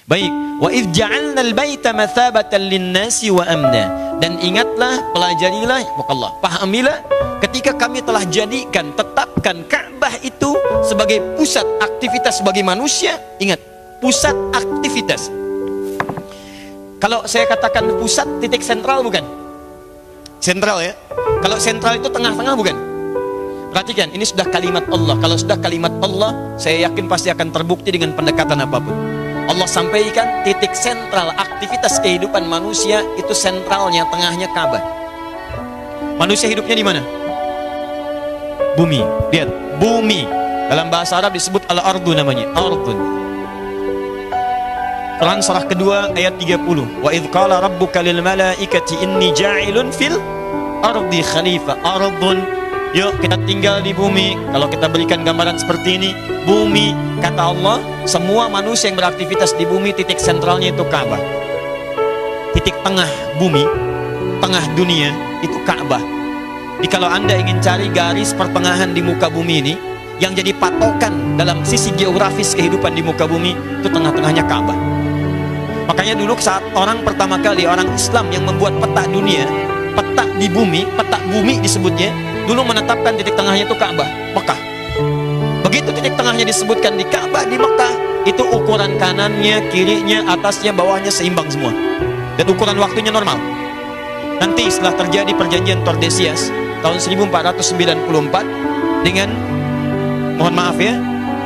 Baik, wa idh ja'alnal baita mathabatan lin-nasi wa amna. Dan ingatlah, pelajarilah, Allah, pahamilah ketika kami telah jadikan, tetapkan Ka'bah itu sebagai pusat aktivitas bagi manusia. Ingat, pusat aktivitas. Kalau saya katakan pusat, titik sentral bukan? Sentral ya. Kalau sentral itu tengah-tengah bukan? Perhatikan, ini sudah kalimat Allah. Kalau sudah kalimat Allah, saya yakin pasti akan terbukti dengan pendekatan apapun. Allah sampaikan titik sentral aktivitas kehidupan manusia itu sentralnya, tengahnya Ka'bah. Manusia hidupnya di mana? Bumi. Lihat, bumi. Dalam bahasa Arab disebut al-ardu namanya, ardun. Quran surah kedua ayat 30. Wa idh qala rabbuka lil malaikati inni ja'ilun fil ardi khalifah. Ardun. Yuk kita tinggal di bumi. Kalau kita berikan gambaran seperti ini, bumi, kata Allah, semua manusia yang beraktivitas di bumi, titik sentralnya itu Ka'bah. Titik tengah bumi, tengah dunia, itu Ka'bah. Jadi kalau Anda ingin cari garis pertengahan di muka bumi ini, yang jadi patokan dalam sisi geografis kehidupan di muka bumi, itu tengah-tengahnya Ka'bah. Makanya dulu saat orang pertama kali, orang Islam yang membuat peta dunia, peta di bumi, peta bumi disebutnya, dulu menetapkan titik tengahnya itu Ka'bah, Mekah. Begitu titik tengahnya disebutkan di Ka'bah di Mekah, itu ukuran kanannya, kirinya, atasnya, bawahnya seimbang semua. Dan ukuran waktunya normal. Nanti setelah terjadi perjanjian Tordesillas tahun 1494 dengan, mohon maaf ya,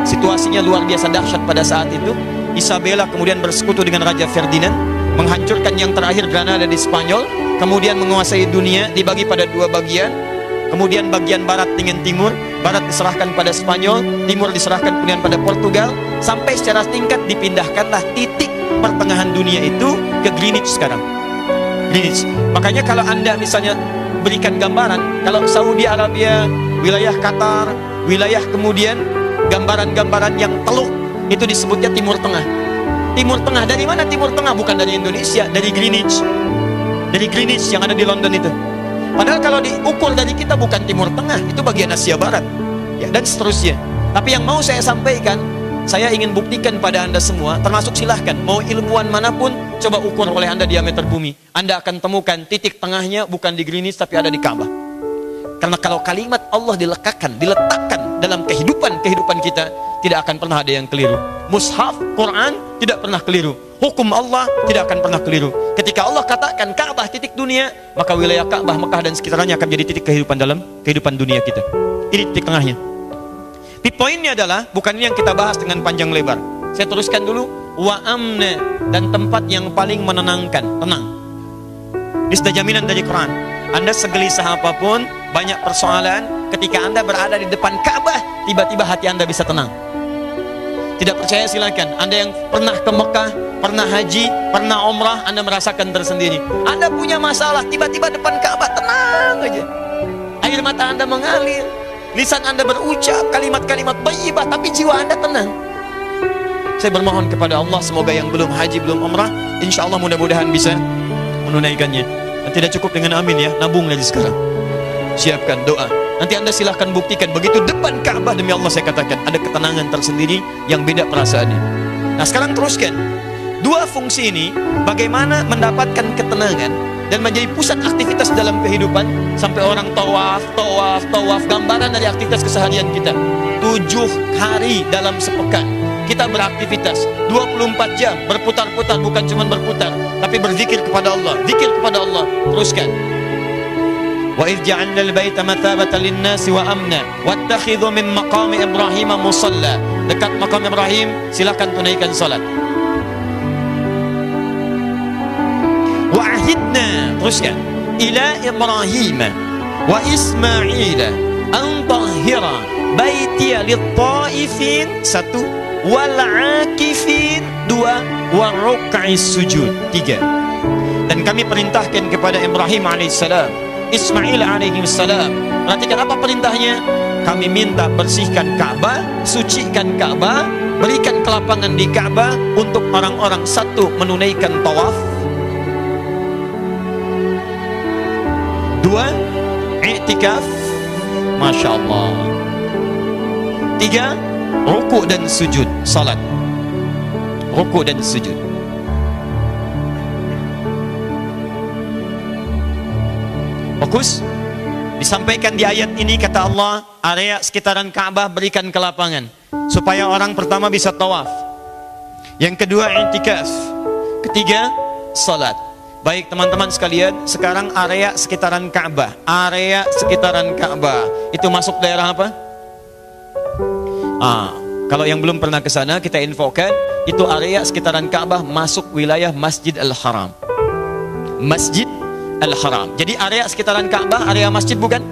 situasinya luar biasa dahsyat pada saat itu. Isabella kemudian bersekutu dengan Raja Ferdinand, menghancurkan yang terakhir Granada di Spanyol, kemudian menguasai dunia, dibagi pada dua bagian. Kemudian bagian barat dengan timur, barat diserahkan pada Spanyol, timur diserahkan kemudian pada Portugal, sampai secara tingkat dipindahkanlah titik pertengahan dunia itu ke Greenwich sekarang. Greenwich. Makanya kalau Anda misalnya berikan gambaran, kalau Saudi Arabia, wilayah Qatar, wilayah kemudian gambaran-gambaran yang teluk, itu disebutnya Timur Tengah. Timur Tengah, dari mana Timur Tengah? Bukan dari Indonesia, dari Greenwich. Dari Greenwich yang ada di London itu. Padahal kalau diukur dari kita bukan Timur Tengah, itu bagian Asia Barat ya, dan seterusnya. Tapi yang mau saya sampaikan, saya ingin buktikan pada Anda semua, termasuk silahkan, mau ilmuwan manapun, coba ukur oleh Anda diameter bumi, Anda akan temukan titik tengahnya bukan di Greenwich tapi ada di Ka'bah. Karena kalau kalimat Allah diletakkan dalam kehidupan kita, tidak akan pernah ada yang keliru. Mushaf, Quran tidak pernah keliru. Hukum Allah tidak akan pernah keliru. Ketika Allah katakan Ka'bah titik dunia, maka wilayah Ka'bah, Mekah dan sekitarnya akan jadi titik kehidupan dalam kehidupan dunia kita. Ini titik tengahnya. Tapi poinnya adalah, bukan ini yang kita bahas dengan panjang lebar. Saya teruskan dulu. Wa amna, dan tempat yang paling menenangkan, tenang. Ini sudah jaminan dari Quran. Anda segelisah apapun, banyak persoalan, ketika Anda berada di depan Ka'bah, tiba-tiba hati Anda bisa tenang. Tidak percaya silakan. Anda yang pernah ke Mekah, pernah haji, pernah umrah, Anda merasakan tersendiri. Anda punya masalah, tiba-tiba depan Ka'bah tenang aja. Air mata Anda mengalir, lisan Anda berucap kalimat-kalimat thayyibah, tapi jiwa Anda tenang. Saya bermohon kepada Allah, semoga yang belum haji, belum umrah, insya Allah mudah-mudahan bisa menunaikannya. Dan tidak cukup dengan amin ya, nabung dari sekarang. Siapkan doa. Nanti Anda silahkan buktikan, begitu depan Ka'bah, demi Allah saya katakan, ada ketenangan tersendiri yang beda perasaannya. Nah sekarang teruskan. Dua fungsi ini, bagaimana mendapatkan ketenangan dan menjadi pusat aktivitas dalam kehidupan, sampai orang tawaf, gambaran dari aktivitas keseharian kita. 7 hari dalam sepekan, kita beraktivitas 24 jam, berputar-putar, bukan cuma berputar, tapi berzikir kepada Allah, zikir kepada Allah. Teruskan. Wa idh ja'alna al-baita mathabatan lin-nasi wa amna wattakhidhu min maqami Ibrahim musalla. Dekat maqam Ibrahim silakan tunaikan salat. Wa ahidna, teruskan, ila Ibrahim wa Ismail an tahhira baitiya lit-ta'ifin, 1, wal 'akifin, 2, wa ruk'is sujud, 3. Dan kami perintahkan kepada Ibrahim alaihissalam, Ismail alaihissalam. Perhatikan apa perintahnya? Kami minta bersihkan Ka'bah, sucikan Ka'bah, berikan kelapangan di Ka'bah untuk orang-orang, 1, menunaikan tawaf, 2, i'tikaf, Masya Allah, 3, ruku dan sujud, salat, ruku dan sujud. Fokus. Disampaikan di ayat ini kata Allah, area sekitaran Ka'bah berikan ke lapangan supaya orang pertama bisa tawaf. Yang kedua i'tikaf. Ketiga salat. Baik teman-teman sekalian, sekarang area sekitaran Ka'bah. Area sekitaran Ka'bah itu masuk daerah apa? Kalau yang belum pernah ke sana, kita infokan, itu area sekitaran Ka'bah masuk wilayah Masjid Al-Haram. Masjid Al-Haram. Jadi area sekitaran Ka'bah, area masjid bukan?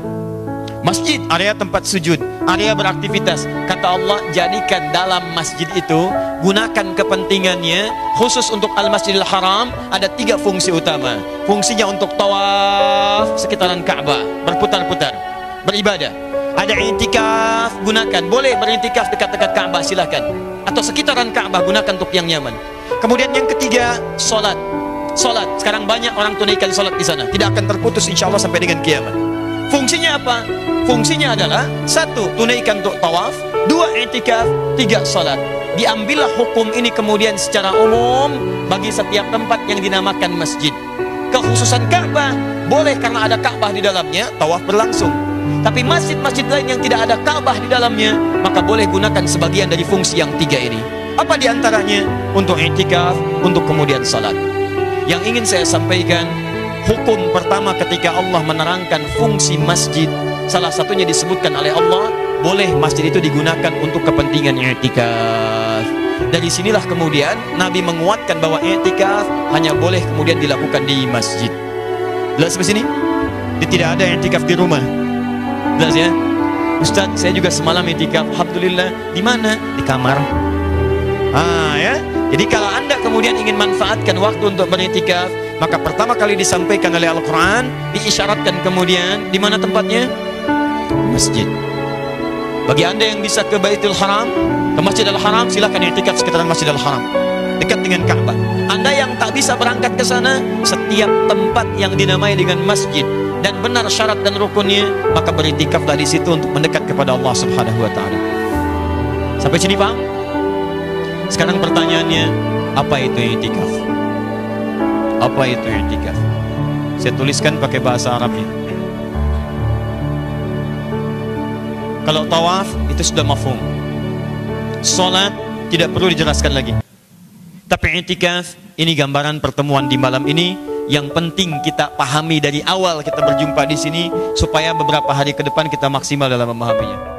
Masjid, area tempat sujud, area beraktivitas. Kata Allah, jadikan dalam masjid itu, gunakan kepentingannya, khusus untuk Al-Masjidil Haram, ada 3 fungsi utama. Fungsinya untuk tawaf sekitaran Ka'bah, berputar-putar, beribadah. Ada i'tikaf, gunakan, boleh berintikaf dekat-dekat Ka'bah, silahkan. Atau sekitaran Ka'bah, gunakan untuk yang nyaman. Kemudian yang ketiga, sholat. Sholat, sekarang banyak orang tunaikan sholat di sana, tidak akan terputus insya Allah sampai dengan kiamat. Fungsinya apa? Fungsinya adalah 1. Tunaikan untuk tawaf, 2. I'tikaf, 3. Sholat. Diambillah hukum ini kemudian secara umum bagi setiap tempat yang dinamakan masjid. Kekhususan Ka'bah, boleh karena ada Ka'bah di dalamnya, tawaf berlangsung. Tapi masjid-masjid lain yang tidak ada Ka'bah di dalamnya, maka boleh gunakan sebagian dari fungsi yang 3 ini. Apa diantaranya? Untuk i'tikaf, untuk kemudian salat. Yang ingin saya sampaikan, hukum pertama ketika Allah menerangkan fungsi masjid, salah satunya disebutkan oleh Allah, boleh masjid itu digunakan untuk kepentingan i'tikaf. Dari sinilah kemudian Nabi menguatkan bahwa i'tikaf hanya boleh kemudian dilakukan di masjid. Jelas sampai sini? Tidak ada i'tikaf di rumah. Jelas ya? Ustaz, saya juga semalam i'tikaf. Alhamdulillah. Di mana? Di kamar. Ya. Jadi kalau Anda kemudian ingin manfaatkan waktu untuk beriktikaf, maka pertama kali disampaikan oleh Al-Quran, diisyaratkan kemudian di mana tempatnya? Masjid. Bagi Anda yang bisa ke Baitul Haram, ke Masjid Al-Haram, silakan i'tikaf sekitaran Masjid Al-Haram, dekat dengan Ka'bah. Anda yang tak bisa berangkat ke sana, setiap tempat yang dinamai dengan masjid dan benar syarat dan rukunnya, maka beriktikaflah di situ untuk mendekat kepada Allah Subhanahu wa taala. Sampai sini paham? Sekarang pertanyaannya, apa itu i'tikaf? Apa itu i'tikaf? Saya tuliskan pakai bahasa Arabnya. Kalau tawaf itu sudah mafhum. Salat tidak perlu dijelaskan lagi. Tapi i'tikaf ini gambaran pertemuan di malam ini yang penting kita pahami dari awal kita berjumpa di sini supaya beberapa hari ke depan kita maksimal dalam memahaminya.